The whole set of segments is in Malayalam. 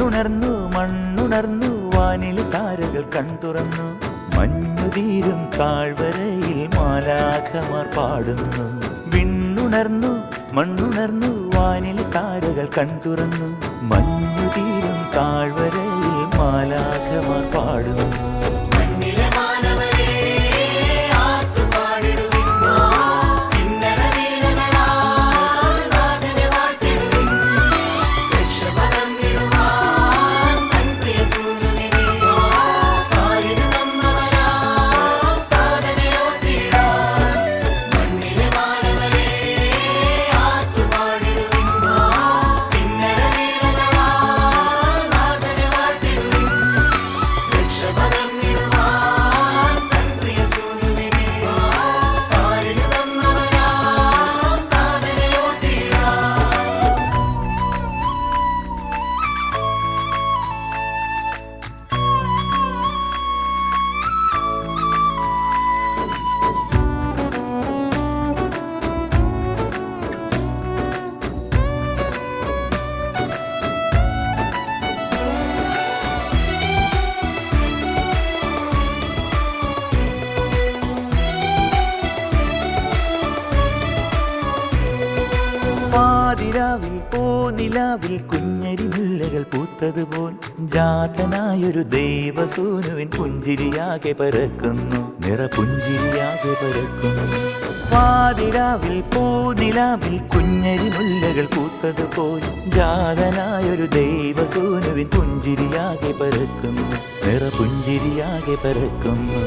വിണ്ണുണർന്നു മണ്ണുണർന്നു വാനിൽ താരകൾ കൺതുറന്നു മഞ്ഞുതീരും താഴ്വരയിൽ മാലാഖമാർ പാടുന്നു. വിണ്ണുണർന്നു മണ്ണുണർന്നു വാനിൽ താരകൾ കൺതുറന്നു മഞ്ഞുതീരും താഴ്വരയിൽ മാലാഖമാർ പാടുന്നു. പാതിരാവിൽ പൂനിലാവിൽ കുഞ്ഞരി മുല്ലകൾ പൂത്തതുപോൽ ജാതനായൊരു ദൈവസൂനുവിൻ പുഞ്ചിരിയാകെ പരക്കുന്നു നിറപുഞ്ചിരിയാകെ പരക്കുന്നു. പാതിരാവിൽ പൂനിലാവിൽ കുഞ്ഞരി മുല്ലകൾ പൂത്തതുപോൽ ജാതനായൊരു ദൈവസൂനുവിൻ പുഞ്ചിരിയാകെ പരക്കുന്നു നിറപുഞ്ചിരിയാകെ പരക്കുന്നു.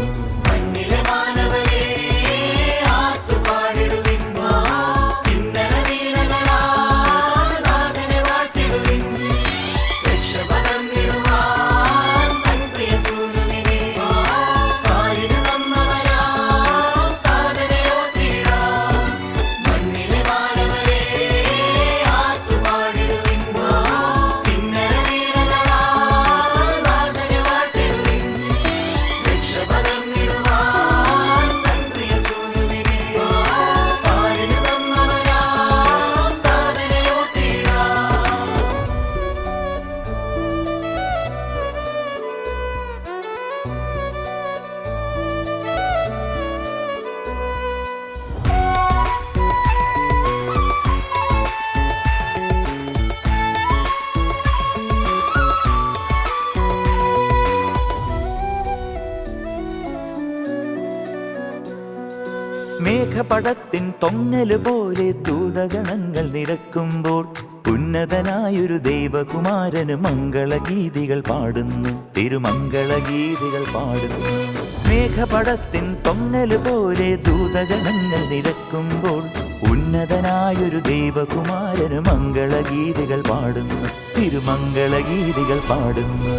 മേഘപടത്തിൻ തൊങ്ങല് പോലെ ദൂതഗണങ്ങൾ നിരക്കുമ്പോൾ ഉന്നതനായൊരു ദൈവകുമാരന് മംഗളഗീതികൾ പാടുന്നു തിരുമംഗളഗീതികൾ പാടുന്നു. മേഘപടത്തിൻ തൊങ്ങല് പോലെ ദൂതഗണങ്ങൾ നിരക്കുമ്പോൾ ഉന്നതനായൊരു ദൈവകുമാരന് മംഗളഗീതികൾ പാടുന്നു തിരുമംഗളഗീതികൾ പാടുന്നു.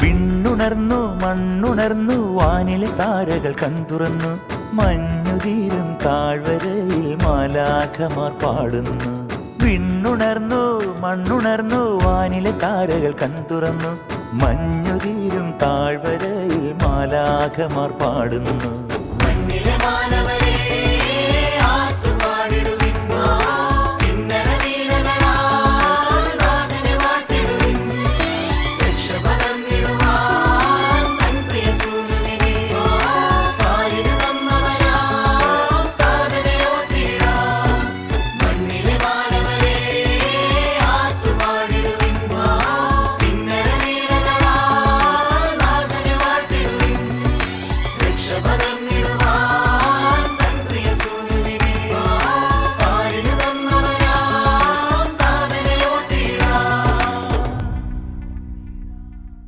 വിണ്ണുണർന്നു മണ്ണുണർന്നു വാനിലെ താരകൾ കൺതുറന്നു മഞ്ഞുതീരും താഴ്വരയിൽ മാലാഖമാർ പാടുന്നു. വിണ്ണുണർന്നു മണ്ണുണർന്നു വാനിലെ താരകൾ കൺതുറന്നു മഞ്ഞുതീരും താഴ്വരയിൽ മാലാഖമാർ പാടുന്നു.